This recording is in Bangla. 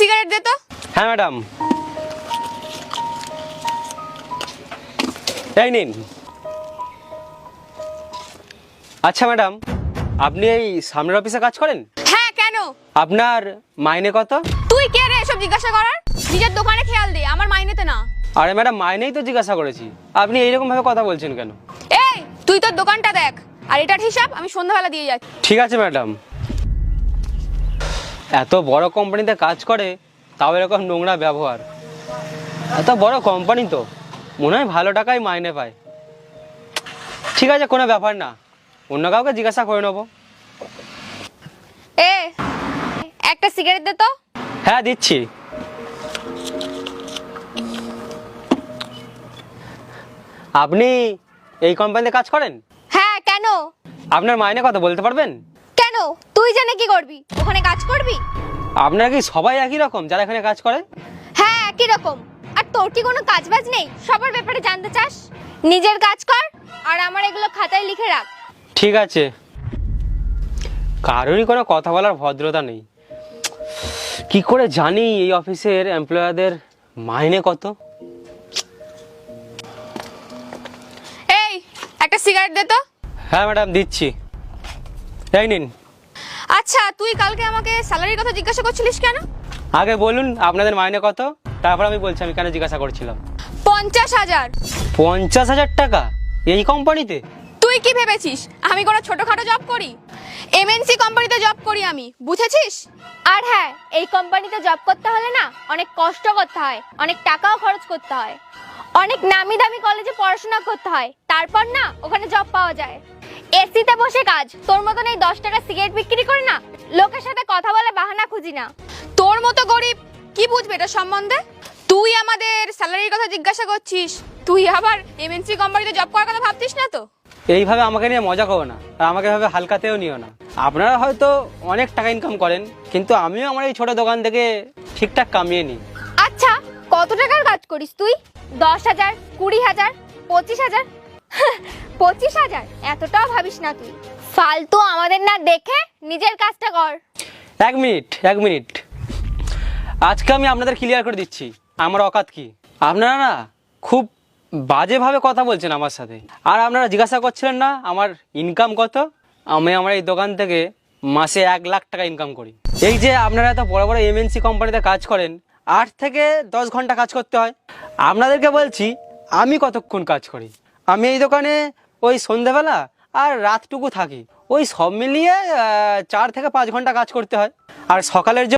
সিগারেট দে তো। হ্যাঁ ম্যাডাম, এই নিন। আচ্ছা ম্যাডাম, আপনি এই সামনের অফিসে কাজ করেন? হ্যাঁ, কেন? আপনার মাইনে কত? তুই কে রে এসব জিজ্ঞাসা করার? নিজের দোকানে খেয়াল দে, আমার মাইনেতে না। আরে ম্যাডাম, মাইনেই তো জিজ্ঞাসা করেছি, আপনি এইরকম ভাবে কথা বলছেন কেন? এই তুই তোর দোকানটা দেখ, আর এটার হিসাব আমি সন্ধ্যাবেলা দিয়ে যাচ্ছি। ঠিক আছে ম্যাডাম। এত বড় কোম্পানিতে কাজ করে, তাও এরকম নোংরা ব্যবহার। এত বড় কোম্পানি তো মনে হয় ভালো টাকায় মাইনে পায়। ঠিক আছে, কোনো ব্যাপার না, অন্য কাউকে জিজ্ঞাসা করে নেবো। এ একটা সিগারেট দে তো। হ্যাঁ দিচ্ছি। আপনি এই কোম্পানিতে কাজ করেন? হ্যাঁ, কেন? আপনার মাইনে কত বলতে পারবেন? কেন তুই জানে কি করবি? ওখানে কাজ করবি? আপনারা কি সবাই একই রকম যারা এখানে কাজ করে? হ্যাঁ, একই রকম। আর তোর কি কোনো কাজবাজ নেই সবার ব্যাপারে জানতে চাস? নিজের কাজ কর, আর আমার এগুলো খাতায় লিখে রাখ। ঠিক আছে, কারোরই কোনো কথা বলার ভদ্রতা নেই। কি করে জানি এই অফিসের এমপ্লয়ারদের মাইনে কত? এই একটা সিগারেট দে তো। হ্যাঁ ম্যাডাম, দিচ্ছি। এই নিন। আচ্ছা, তুই কালকে আমাকে স্যালারির কথা জিজ্ঞাসা করছিলিস কেন? আগে বলুন আপনাদের মাইনে কত, তারপর আমি বলছি আমি কেন জিজ্ঞাসা করছিলাম। 50,000। 50,000 টাকা এই কোম্পানিতে? তুই কি ভেবেছিস আমি কোনো ছোটখাটো জব করি? এমএনসি কোম্পানিতে জব করি আমি, বুঝেছিস? আর হ্যাঁ, এই কোম্পানিতে জব করতে হলে না অনেক কষ্ট করতে হয়, অনেক টাকাও খরচ করতে হয়, অনেক নামি দামি কলেজে পড়াশোনা করতে হয়, তারপর না ওখানে জব পাওয়া যায়। এসিতে বসে কাজ, তোর মতন এই 10 টাকা সিগারেট বিক্রি করে না লোকের সাথে কথা বলে বাহানা খুঁজি না। তোর মতো গরিব কি বুঝবে এটা সম্বন্ধে? তুই আমাদের স্যালারির কথা জিজ্ঞাসা করছিস, তুই আবার এমএনসি কোম্পানিতে জব করার কথা ভাবছিস না তো? এইভাবে আমাকে নিয়ে মজা করো না, আর আমাকে এভাবে হালকাতেও নিও না। আপনারা হয়তো অনেক টাকা ইনকাম করেন, কিন্তু আমিও আমার এই ছোট দোকান থেকে ঠিকঠাক কামিয়ে নিই। আচ্ছা, কত টাকার কাজ করিস তুই? 10,000, 20,000, 25,000? 25,000 এতটাও ভাবিস না তুই। ফালতু আমাদের না দেখে নিজের কাজটা কর। এক মিনিট, আজকে আমি আপনাদের ক্লিয়ার করে দিচ্ছি আমার অকাত কি। আপনারা না খুব বাজেভাবে কথা বলছেন আমার সাথে, আর আপনারা জিজ্ঞাসা করছিলেন না আমার ইনকাম কত। আমি আমার এই দোকান থেকে মাসে 1 লাখ টাকা ইনকাম করি। এই যে আপনারা এত বড় বড় এমএনসি কোম্পানিতে কাজ করেন, 8 থেকে 10 ঘন্টা কাজ করতে হয়। আপনাদেরকে বলছি আমি কতক্ষণ কাজ করি। আমি এই দোকানে ওই সন্ধ্যেবেলা আর রাতটুকু থাকি, ওই সব মিলিয়ে 4 থেকে 5 ঘন্টা কাজ করতে হয়। আর সকালের